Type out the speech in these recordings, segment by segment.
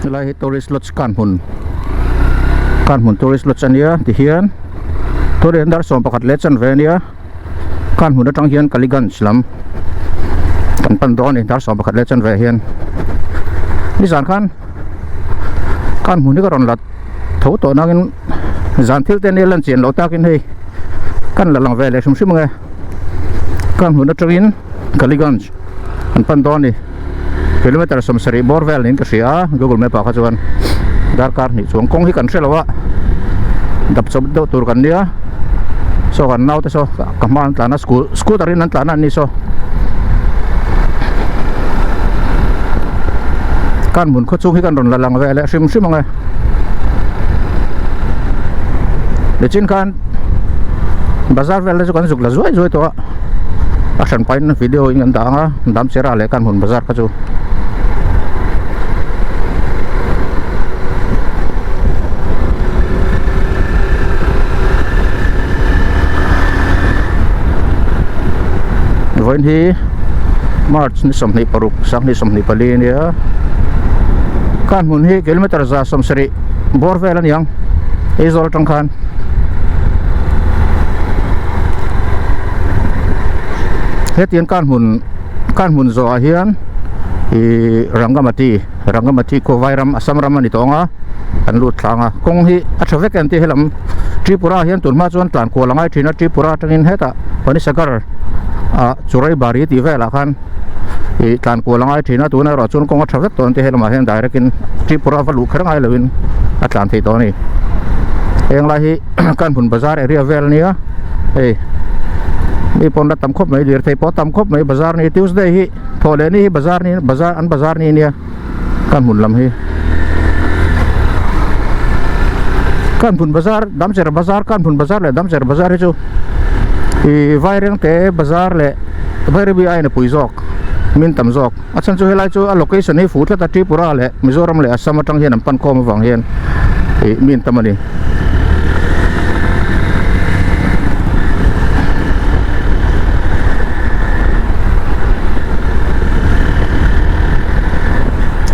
lai tourist lodge kan hun tourist lodge ania ti hian toren dar som pakhat le chan ve nia kan hun atang hian Kaligan lam kan pan do ni dar som pakhat le chan ve hian ni zan kan hun ni ka ron lat tho to nangin zan thil te ne lan chen lo takin hei kan la lang ve le sum sim nge kan hun atangin Kaligan kan pan do ni kilometer som sari borvel nin ka sia Google Map ka chuan darkar ni chuang kong hi kan selawa dap chob do tur kan nia so kan nau te so kaman tlana scooter in an tlana ni so kan mun kho chung hi kan ron la lang ve le sim sim nge le chin kan bazar vel le kan zuk la zoi zoi to action pain video in an da nga dam sera le kan mun bazar ka chu voin hi March ni som ni paruk sang ni som ni pali nia kan mun hi kilometer za som seri borvel an yang izol tang khan hetian kan mun zo a hian i rangamati ko vairam asam ram ani tonga an lut thlanga kong hi a thavek an ti helam Tripura hian tunma chuan tlan ko langai thina Tripura tangin heta pani sakar a churai bari ti vela khan i tlan ko langai thina tuna ro chun kong a thavek ton ti helama hian direct in Tripura valu kharangai lewin a tlan thei to ni eng lai hi kan bun bazar area vel nia ei ni pon da tam khop mai dir thei po tam khop mai bazar ni Tuesday hi thole ni bazar ni nia kan bun lam hi kan bun bazar damcher bazar kan bun bazar le damcher bazar hi chu i vaireng te bazar le vairi bi ai na puizok min tam zok achan chu helai chu a location hi futla ta Tripura le Mizoram le Assam atang hian pan khom wang hian i min tamani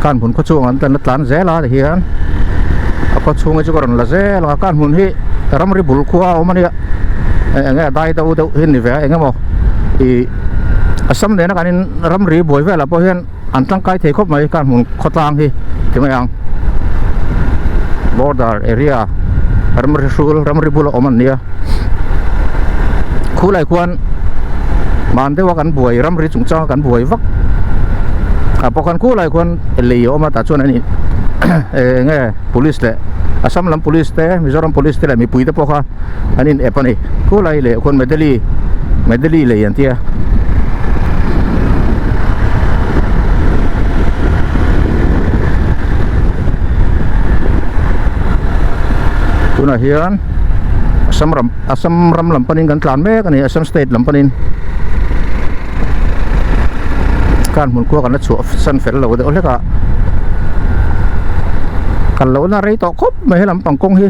kan bun kho chung an tan tlan zela hian a kho chung chu koron la zela kan hun hi ramri bul khuwa omania enga dai do hin ni ve enga mo i asam ne na kanin ramri boi ve la po hian an tang kai thei khop mai kan mun khotlang hi timayang border area ramri bul oman nia khulai khuan man de wa kan boi ramri chungchang kan boi vak a po kan khulai khuan li oma ta chuan ani enga police le Assam lam police te Mizoram police te la mi pui te po kha anin epani khulai le khon medali le yan tia tuna hian Assam ram lam panin kan tlan me kan ni Assam state lam panin kan mun ko kan la chu san fel lo de ole ka kan lo na rei to khop mai lam pangkong hi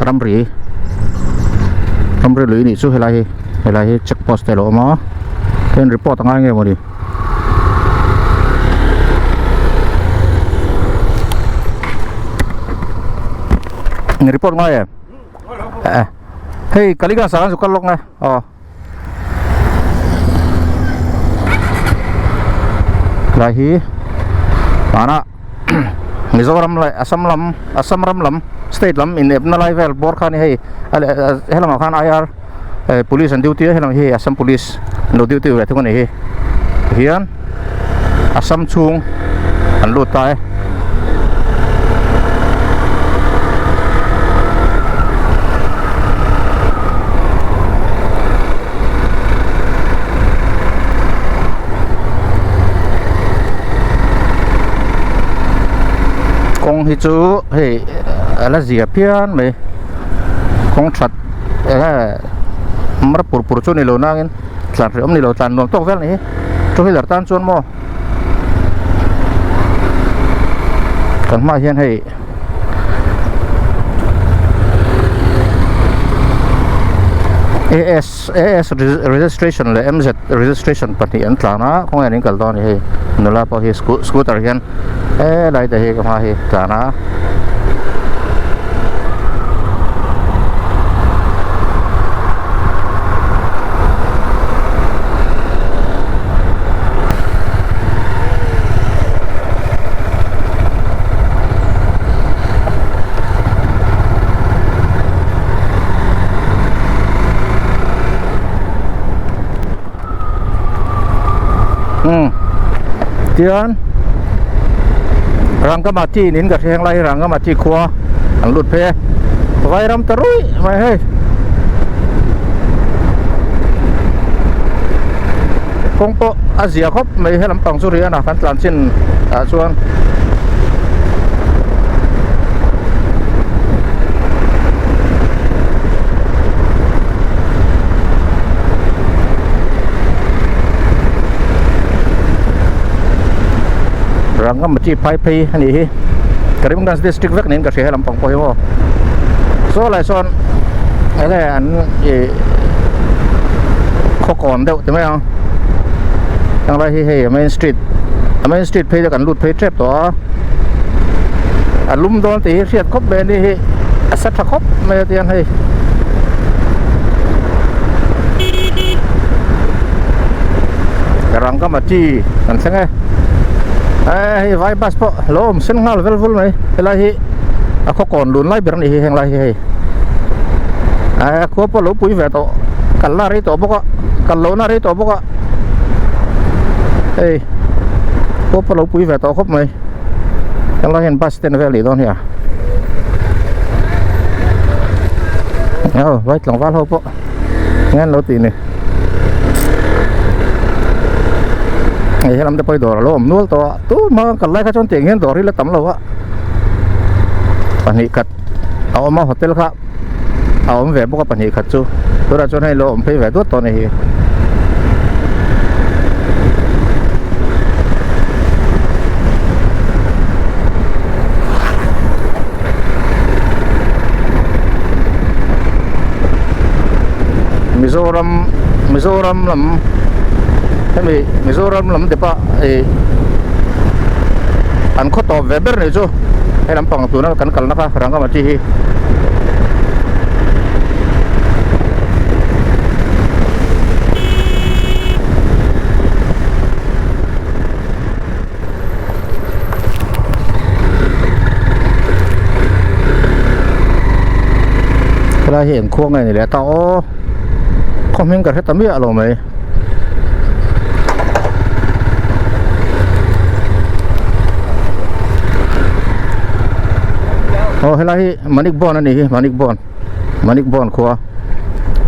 ramri lui ni chu helai hi check post te lo ma ten report angai nge mori ni report ngai hei Kaligan saran su kalok ngai lai hi mana Mizoram lai Assam ram lam state lam in ebna lai vel bor khan hei helam khan IR police and duty helam hi Assam police no duty re thung ni hi hian Assam chung an lut tai kong hi chu hei ala zia pian me kong that mar pur chu ni lo nangin tlan ri ni lo tlan nom tok vel ni chu hi lar tan chon mo kan ma hian hei AS registration le MZ registration pati an tlana khong an kal don he nula po he scooter hian lai te he ka he tlana tian rang ka mati nin ka theng lai rang ka mati khwa an lut phe vai ram tarui mai he kong po Asia khop mai he lam pang suri na kan tlan chin a chuan rang ka mati pai pai ani hi Karimganj district vek nin ka she lam pang po hi mo so lai son ale an khokon deuh te mai ang tang lai hi he main street phei kan lut phei trap to alum don te riat khop be ni hi asat khop me tian hei rang ka mati kan senge vai bas po lom sen ngal vel vul mai lai hi a khokon lun lai ber ni hi heng lai hi ko po lo pui ve to kal la ri to boka kal lo na ri to boka ko po lo pui ve to khop mai heng lai hen bas ten ve li don ya vai tlong val ho po ngan lo ti ni ngày làm được bây giờ là ôm nuôi to tú mà cần lấy cái chốn tiền hiện rồi là tấm lâu á bản hiệu cật ở mà hotel khác ở về bốc bản hiệu cật chú tôi đã cho này lo ôm phải về tuốt to này Mizoram làm Mizoram lam depa an kho to weber ne jo he lam pang tu na kan kal na ka ranga mati hi la hiện khuôn này để tao không hình cả hết tấm bia rồi mày helai manik bon ani manik bon khwa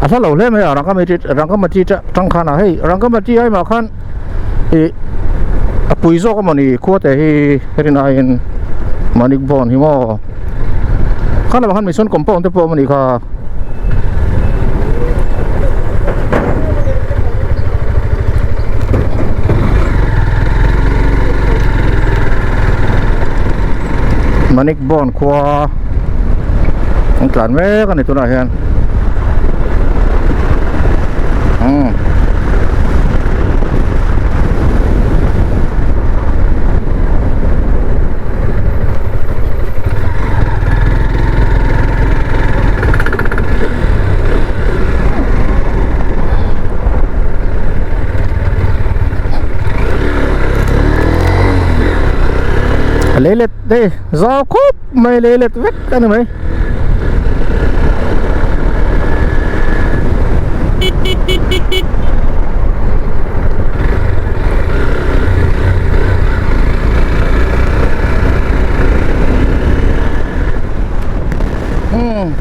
asa lo le me rang ka mati tang khana hei rang ka mati ai ma khan apui zo ka mani khwa te hi rina in manik bon hi mo khana han mission compound te po mani kha manik bon khwa ang tlan me kan ito na hian lelet deh zakop mai lelet vek kan mai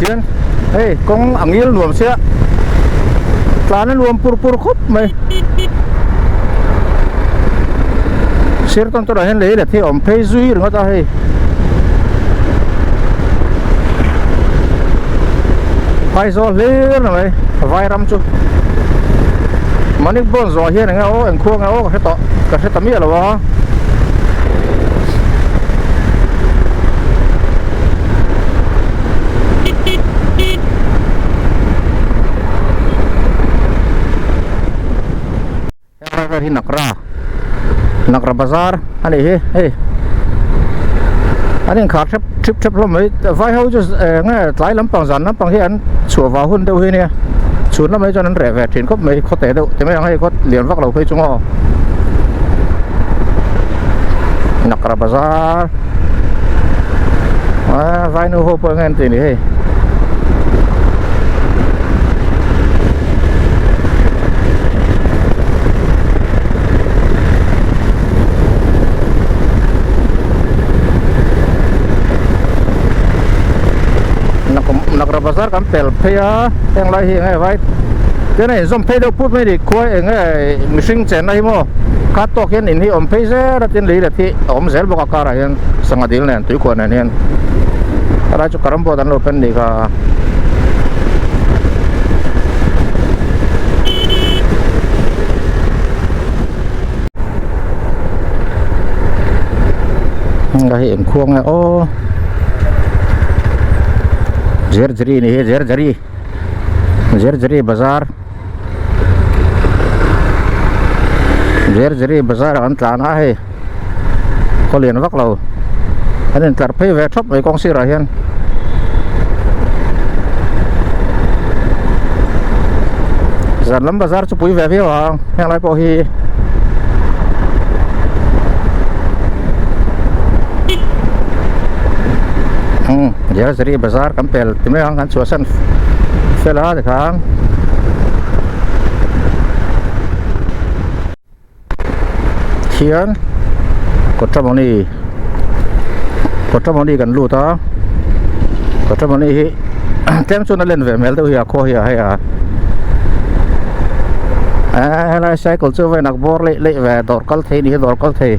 tiền hey con angil nuam sia tlan nuam pur khop mai sir ton to hen le thi om phei zui ro ta he pai zo le na mai vai ram chu manik bon zo hian nga o en khuang nga o ka he to mi lo wa bazaar hi nakra bazaar ani he anh khát trip lắm mấy vai hậu cho nghe lái lắm bằng dàn lắm bằng hiện sửa vào hơn đâu nè xuống lắm mấy cho nên rẻ vẹt trên có mấy có thể đâu thì mấy thằng hay có liền vác đầu phê chúng họ Nakra Bazaar vai nu hộp ngen thì này Nakra Bazaar kan pel phaya yang lai hi ngai vai cái này zoom phê đâu put mấy đi coi ngai missing chen này mo cắt to cái in hi om phê ze ra tin lý là thì om zel bọc cả rồi sang adil này tụi con này hen ra cho karam bo dan lo pen đi cả cái hiện khuông này ô Zerjari nih Zerjari Bazaar kan tanah he ko lian vak lo anh tar phê về shop mấy con xí ra hiền zan lam bazaar chu pui ve wa hang lai po hi Zerjari Bazaar kan pel timai hang kan suasan fela de khang hian Kotamoni kan lu ta Kotamoni hi tem chu na len ve mel đâu hi kho hi hay la cycle chu ve nak bor le ve dor kal thei ni dor kal thei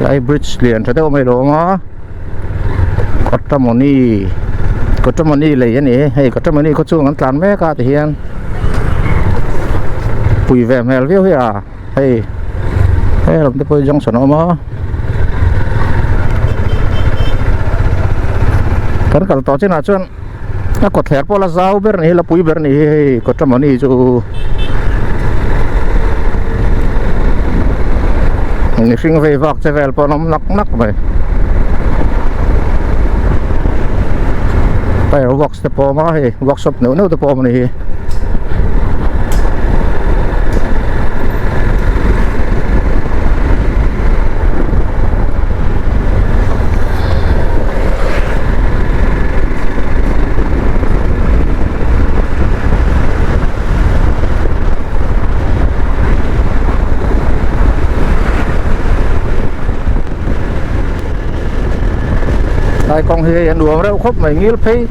ai bridge lian tha deuh mai lo ma Kotamoni le yani hey Kotamoni ko chu ngan tlan me ka ti hian pui ve mel viu hi hey làm tới bây junction nó mà kan kal to chena chon a ko thler pola zau ber ni la pui ber ni ko tamani chu ni sing ve vak che vel po nom nak mai pai work te po ma he workshop no te po ma ni ai con he anh đùa đâu khóc mày nghĩ thấy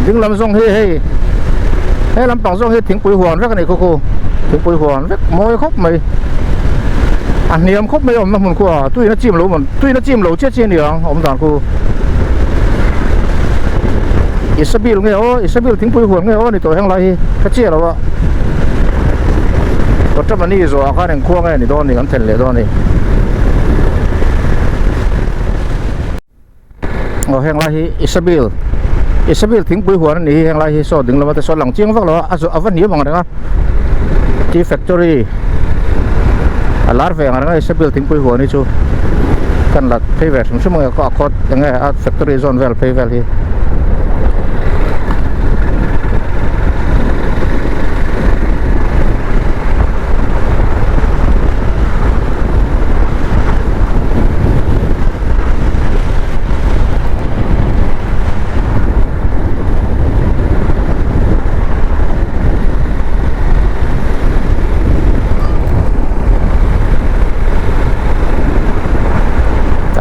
đứng làm rong he làm bằng rong he tiếng bùi hoàn rất này cô tiếng bùi hoàn rất môi khóc mày anh niệm khóc mày ông mình qua tuy nó chìm lỗ chết trên đường ông toàn cô Isabil nghe Isabil tiếng bùi hoàn nghe thì tôi hàng lại cái chia rồi có chấp anh rồi các anh qua nghe thì đó thì gắn thành lệ đó này hang lai Isabil thing pui huan ni hang lai so ding lama te so lang chiang vak lo avan ni bang nga tea factory alar ve nga Isabil thing pui huan ni chu kan lat phê sum ko akot nga factory zone vel phê vel hi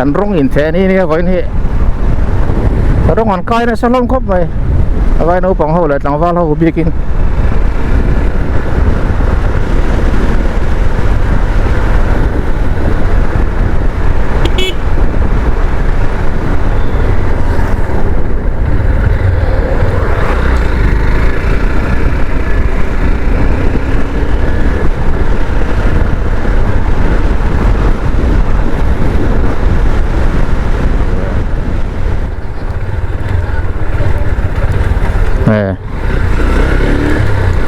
anh rong in thế này vậy nè rong hoàn cay nó sao lông khóc vậy vậy nó bằng hậu lại thằng vào hậu biếc in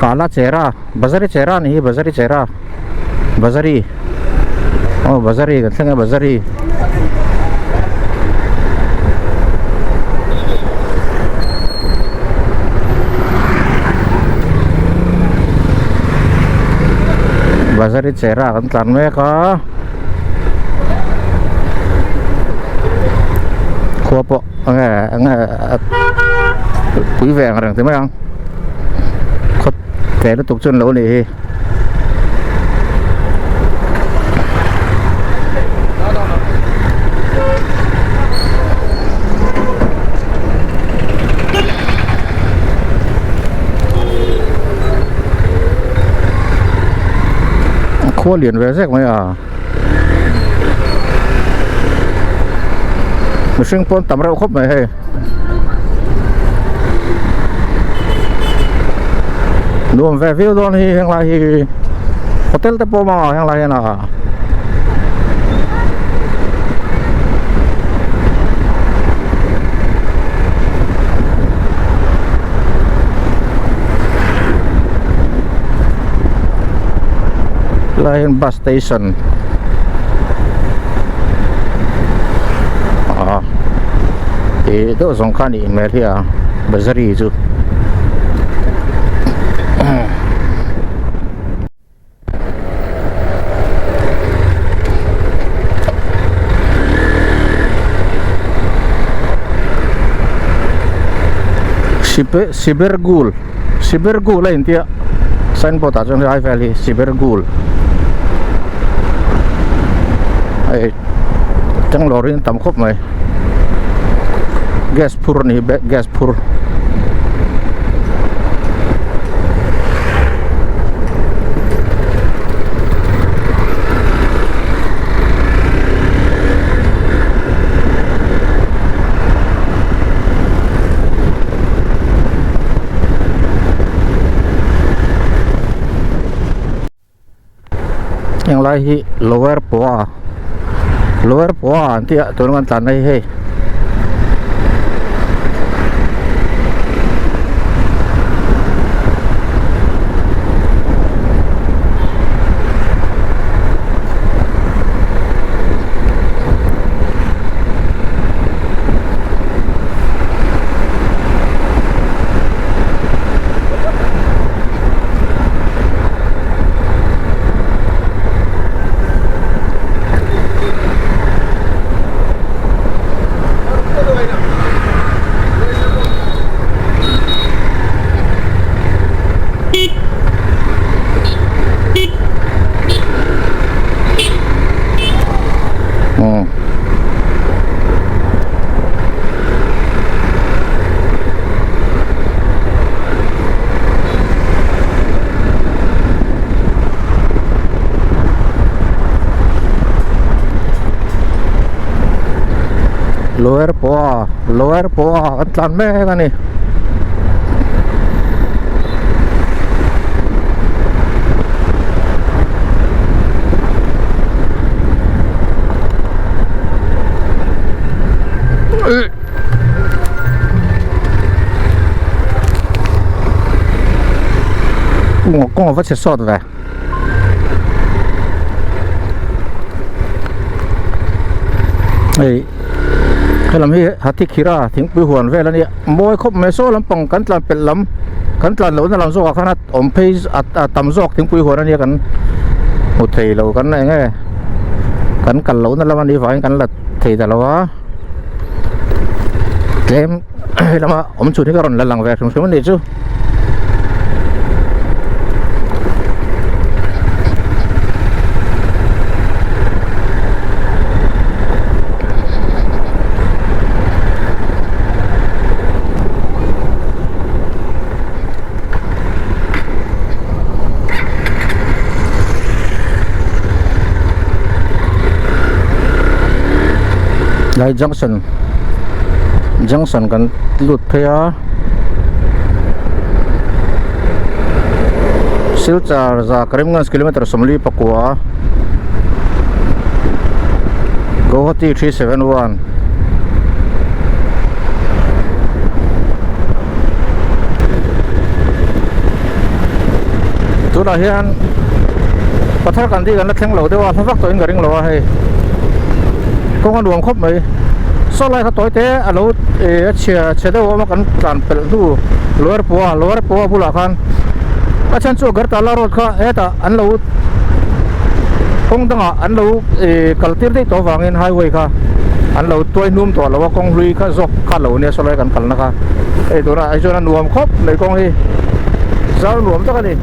Kala Chera, Bazari Chera nih, Bazari Chera, Bazari. Oh, Bazari kan tengah Bazari. Bazari Cera kan tlan mereka. Kuapo quý vẻ rằng thế mấy không có thể nó tục chân lỗ này khô liền về rác mấy à mình sinh pon tầm rau khóc mày hay nuông về phía đó thì hiện lại thì hotel tepo mà hiện lại là lain bus station itu zongkan ini Malaysia Bazari itu Sibergul lah intinya signboard aja di High Valley Sibergul chẳng lori tầm khúc mày gas pur nih gas pur yang lain lower poa nanti ya turunkan tanah hei lower poa atlan me kan ni con phát sẽ sọt về đây cái làm gì hati kira tiếng bùi huồn về là nè môi khóc mê số lắm bằng cắn tlan pet lắm cắn tlan lỗ nó làm gió khăn ôm pay tầm gió tiếng bùi huồn là nè cắn một thầy lâu cắn này nghe cắn cắn lỗ nó làm đi phải cắn là thầy tại lâu á em làm mà ôm chuột cái còn là lằng về xuống xuống này chứ Lai Junction kan lut phaya Silchar za Karimganj kilometer Somli Pakua Guwahati 371 tu dah hian ปัทกันที่กันนักแข่งเหล่าได้ว่าพักตัวเองกับเรื่องเหล่าให้ก็กันรวมครบไหมสลายเขาตัวเตะเราเชื่อได้ว่ามันกันการเป็นดูลัวปัวผู้หลักกันอาจารย์ช่วยกันตลอดค่ะแต่อันเราคงต้องอันเรากัลติร์ที่ตัวฟังเงินไฮเวย์ค่ะอันเราตัวนุ่มตัวเราว่าคงลุยค่ะจบค่ะเราเนี่ยสลายกันกันนะคะตัวนั้นส่วนนั้นรวมครบในกองที่สาวรวมตัวกันนี่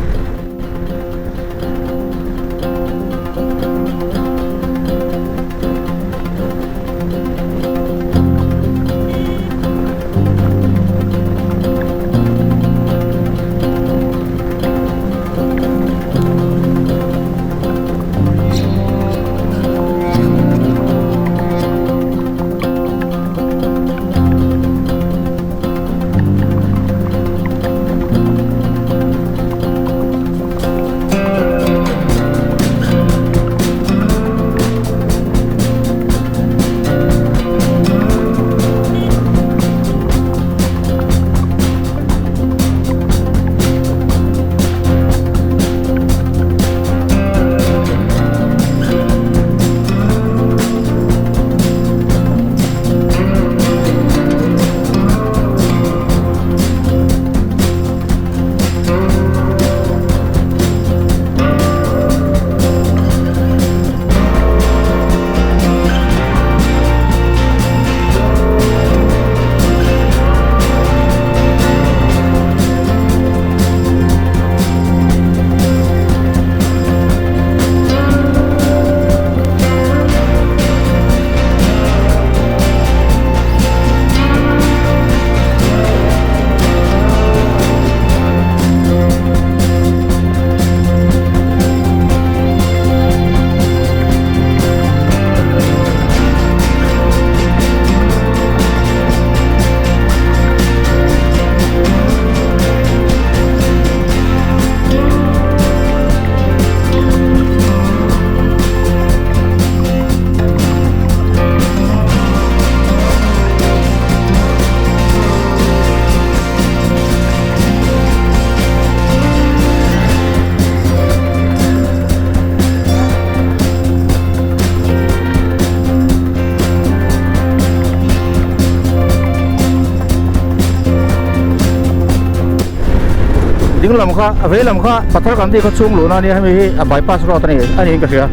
ดิ้งลำข้าเวลำข้าปัทกันที่เขาชุ่มหลุนนี่ให้มีบายพาสรอดนี่อันนี้ก็เสีย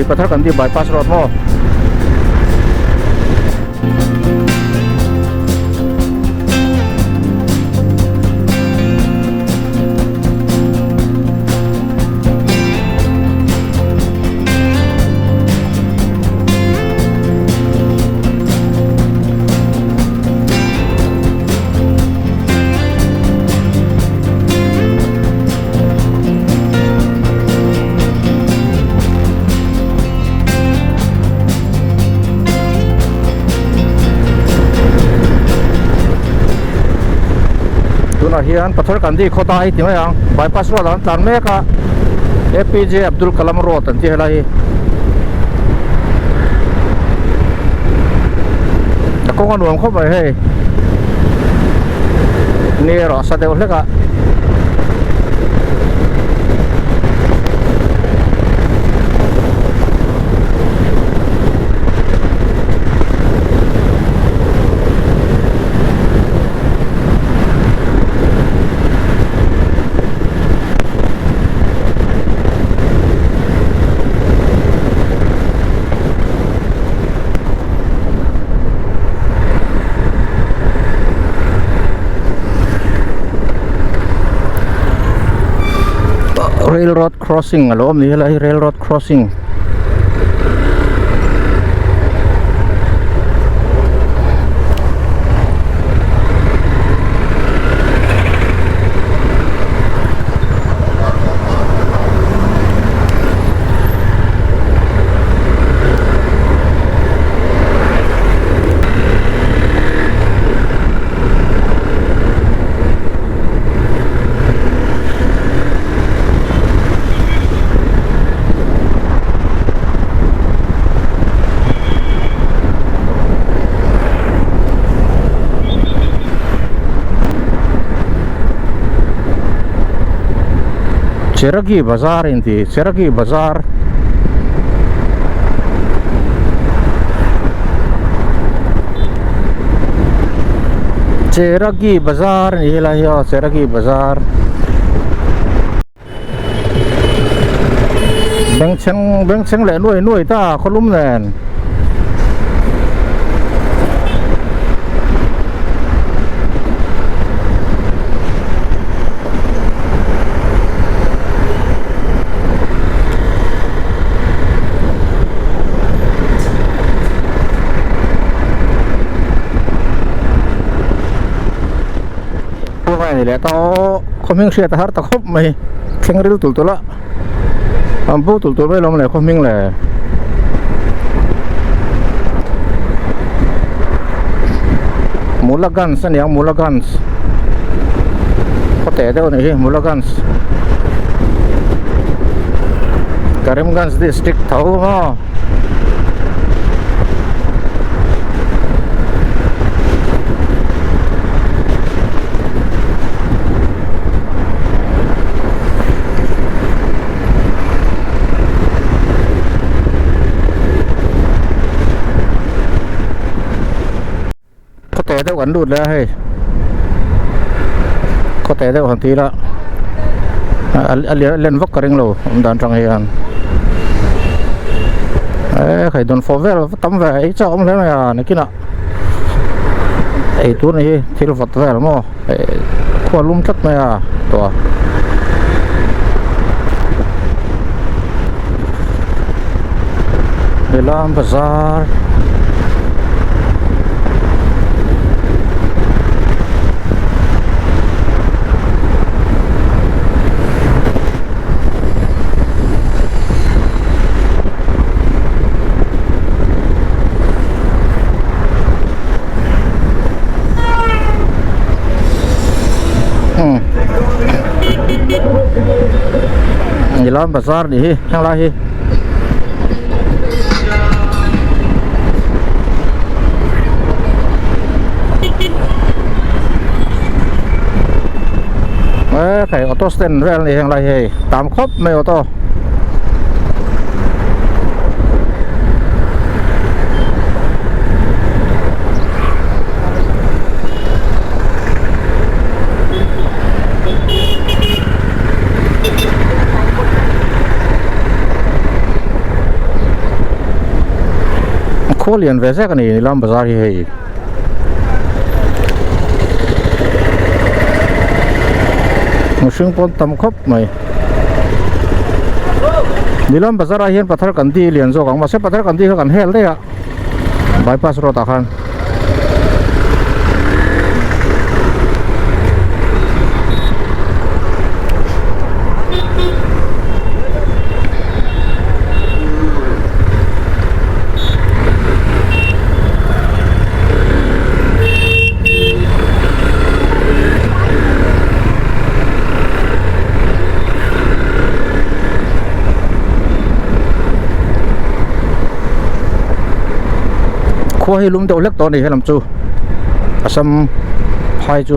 ปัทกันที่บายพาสรอดมั้งเฮียนปัทกันที่เขาตายที่ไหนยังบายพาสรอดตอนเมกะAPJ อับดุลกลามโรตันที่อะไรแต่ก็กันรวมเข้าไปให้นี่รอสัตว์เดียวเล็กอะrailroad crossing อะไรแบบนี้อะไร railroad crossing Cheragi Bazaar inti Cheragi Bazaar Cheragi Bazaar ni lah ya Cheragi Bazaar Beng cheng le nuôi ta kolum nenนี่แหละต่อคอมมิ่งเชียร์ตะฮัดตะครบไหมแข่งริ้วตุ่ละอันพูตุ่ไม่ลงเลยคอมมิ่งเลยมูลกันสัญญามูลกันก็แต่เดี๋ยวนี้มูลกันการิมกันดิสตริกเท่ามั้งแต่ได้หวันดูดแล้วให้เขาแต่ได้หวันทีละเล่นวักกระเริงโลดันจังเฮียนใครโดนฟอร์เวลตั้มแหวไอ้เจ้ามันแล้วไงนี่กินอ่ะไอ้ตัวนี้ที่เราฟอร์เวลมั้งขวดลุ่มชัดไหมตัวเดลามบาซาร์นี่ล้อมบาซาร์นี่ข้างล่างนี่ใครออโต้สแตนเรลนี่ข้างล่างนี่ตามครบไม่ออโต้เรียนเวสกันนี่ลำบากที่มุชิงปนตำครบไหมนี่ลำบากที่เห็นปัทรกันดีเรียนโซ่ของมาเสพปัทรกันดีเขากันเฮลได้อะบายพาสรถตะคันขวให้ลุมเดาเล็กตัวนี้ให้ลำจูอาซัมไฮจู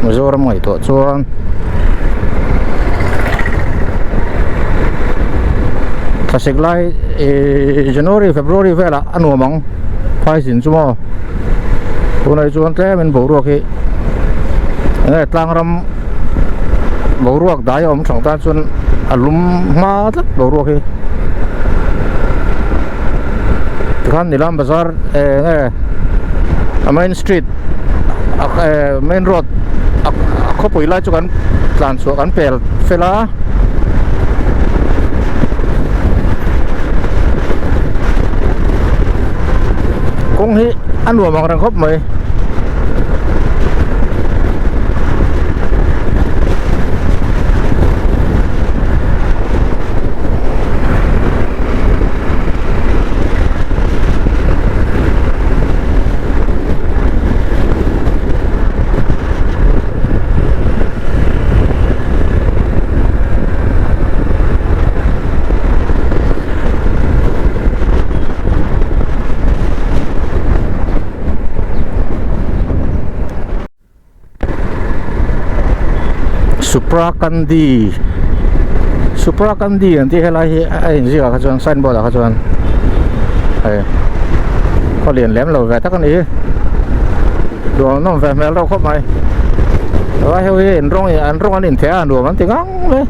มาโจรำไงตัวชวนถ้าเสกไล่January February เวลาอันหัวมังไฟสินจูโม่ตัวไหนชวนแต่เป็นบ่าวรวกที่ตั้งรำบ่าวรวกได้อมสองตาชวนอารมณ์มาตัดบ่าวรวกที่kan di dalam besar main street main road aku pilih juga kan langsung kan pel vela kung hi ăn đùa bằng răng khóc mày Supra Kandi Supra kan di nanti helai ai gì cả chuan sign board cả chuan ai có liền lém lầu về tất cả này đồ nó về mẹ đâu khóc mày rồi heo anh rong anh thế anh đồ vẫn tiếng ngang đấy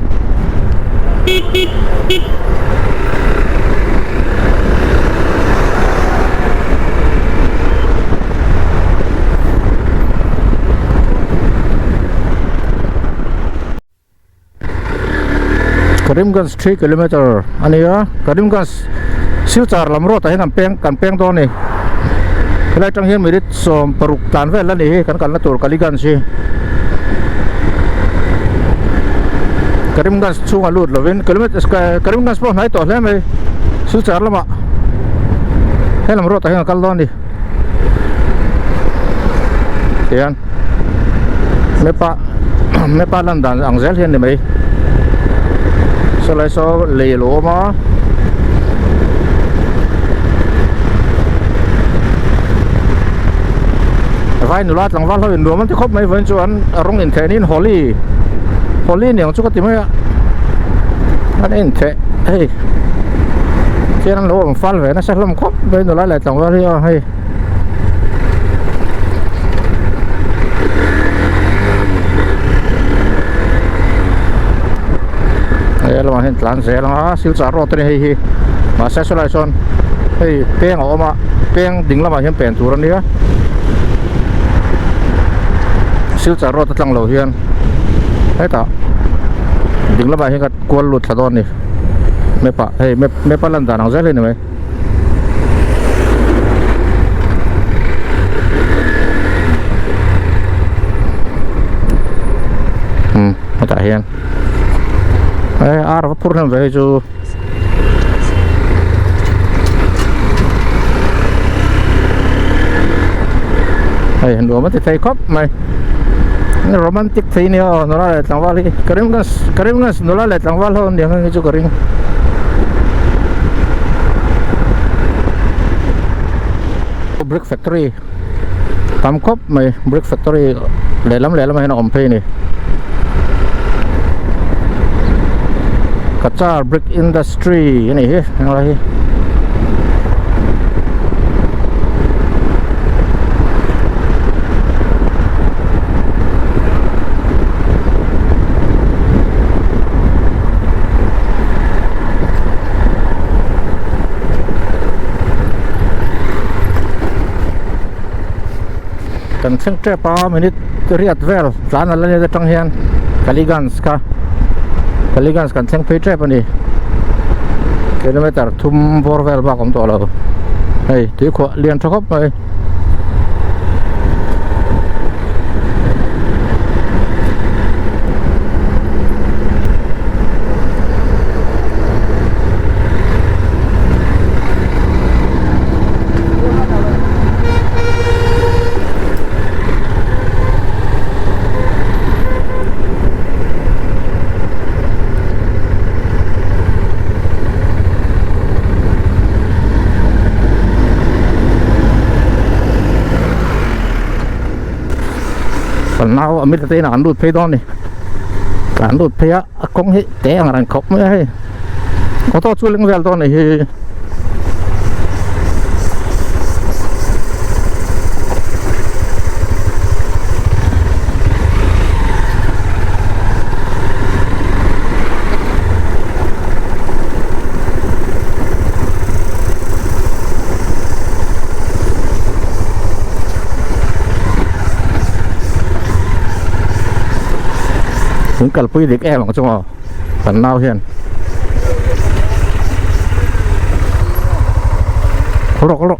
Karimganj 3 km ani ya Karimganj Silchar lamro ta hinam peng to ni helai tang hian mirit som paruk tan vel la ni kan la tur Kaliganj si Karimganj chunga lut lovin Karimganj po nai to hle mai Silchar lama helam ro ta hinam kal don ni hian mepa landan angzel hian ni mai so lại so lì lúa mà vai nụ lát lăng vào thôi nụ mà thì khóc mấy vấn cho anh rong in thế nên Holi này chúng ta tìm thấy anh in thế hey chứ anh lúa bằng phal về nó sẽ làm khóc với nụ lát lại lăng vào đi hay là mà hiện lan sẽ là Silchar rồi thì hi mà sẽ số lại son hey peng ở mà peng đỉnh là mà hiện peng chủ rồi Silchar rồi tăng lầu hiền hết ta đỉnh là mà hiện cái quần lụt thật đòn này mấy pa lần nào rất lên này hết ta hiền arah purna về jo hey ndo mà thấy khóc mày romantic thế này nó là tang vào đi Karimganj nó là tang vào hơn điểm cái chỗ Karim brick factory tam khóc mày brick factory lẻ lắm mày nó ổn phê này Qatar Brick Industry ini he lagi dan sengce pa menit riat vel lan ala ni tang hian Kaliganj kan theng phei trap ani kilometer thum borvel ba kom to lo hey ti kho lian thokop mai nào mình thấy là ăn đút phê đó này ăn đút phê á không hết té hàng ăn khóc mới hay có to chui lên về đó này những cái quý được em ở trong họ phần nào hiền có rồi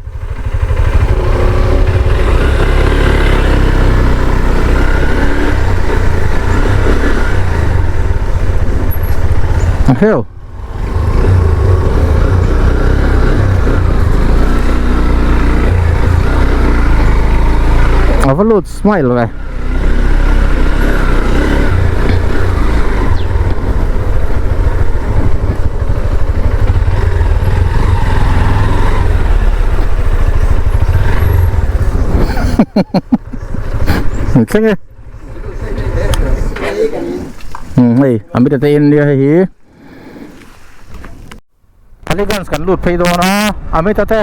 heo overload smile rồi thế này ambil data ini dia hi Kaligans kan lut phei do na ame ta te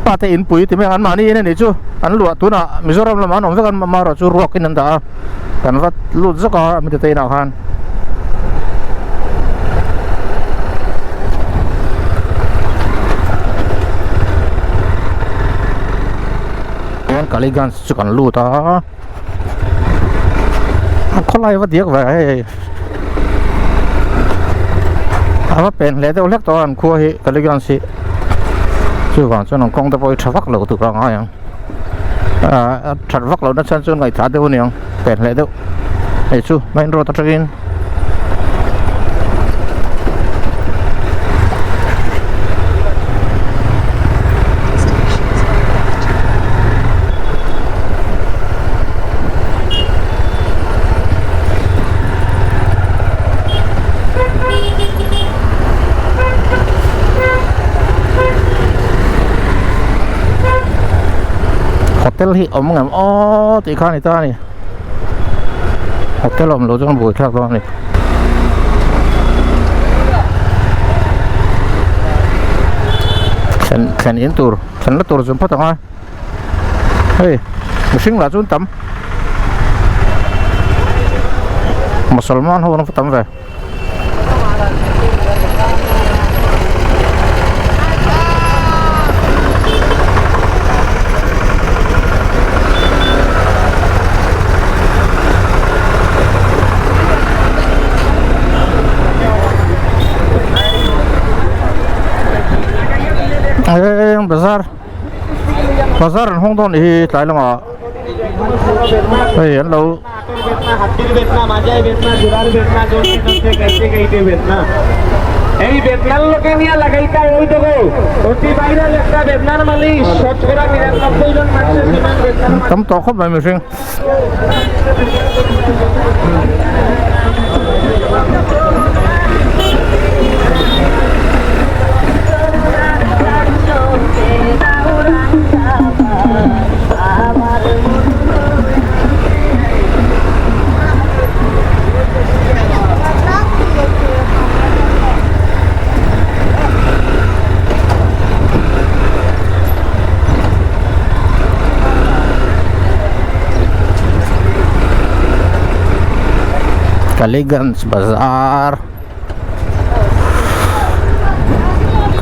pa te in pui ti me an mani ne ni chu an lu tu na Mizoram la man om ve kan ma ro chu rock in an da kan vat lut zaka ame te na khan en Kaligans chu kan lut ta kholai va diak vaว่าเป็นแล้วแต่เล็กตอนครัวเหกันเลยกันสิชื่อว่าส่วนของกองตะโพยชักวักเราถูกกองอะไรอย่างชักวักเรานั่นฉันส่วนไงถ่ายเดี๋ยวนี้เป็นแล้วเดี๋ยวไอ้ชูไม่รู้ตัดกินhotel hi om ngam o ti khan ita ni hotel om lo jong bui thak do ni khan in tur khan la tur zum patanga hey mishing la chun tam musalman ho na tam ve bazar hong don hi tlai lama hey an lo হাতির বেতনা মাজাই বেতনা জোড়ার বেতনা জোর থেকে कैसे কইতে বেতনা এই বেতনার লোকে নিয়া লাগাইতা ওই তো গো অতি ভাইরাল একটা বেতনার মালিক 90 জন মানুষের সমান Betna tam to khop mai mishing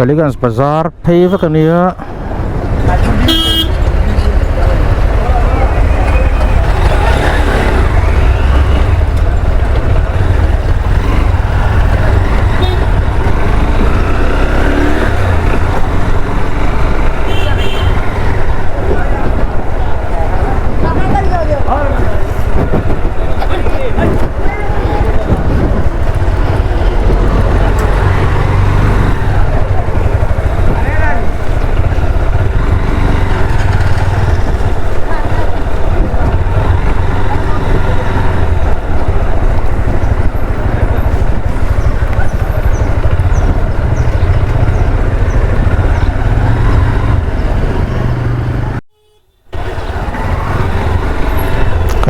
Kaligans Bazaar phei va kania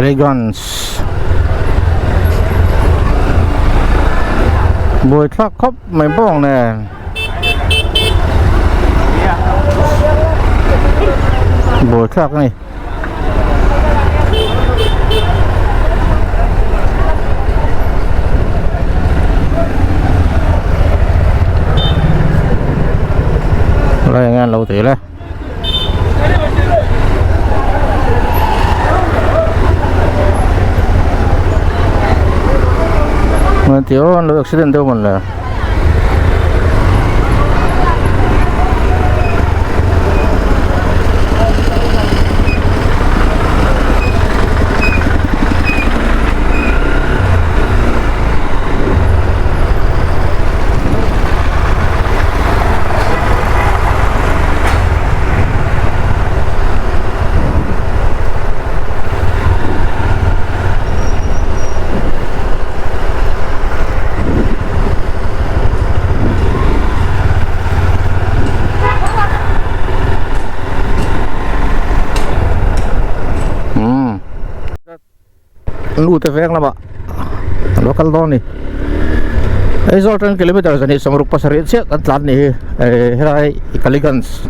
Kaligans bồi thác khóc mày bong nè bồi thác này đây ngan lâu tỷ đấy mình thiếu ăn được accident đâu mình là lu te veng la ba local don ni Izoltan kilometer zani samruk pasari siak atlan ni herai Kaligans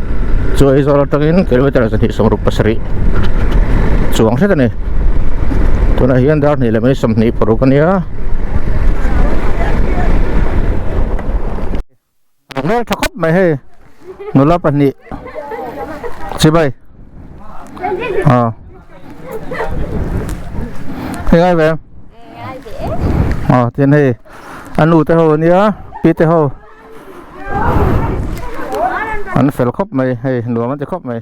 so izoltan in kilometer zani samruk pasari chuang se tani tuna hian dar ni lemani samni porukania nol thakop mai he nula pani chibai Nghe về tiền này anh ủ tay hồ nhá pi tay hồ anh phải khóc mày hay nửa mắt tay khóc mày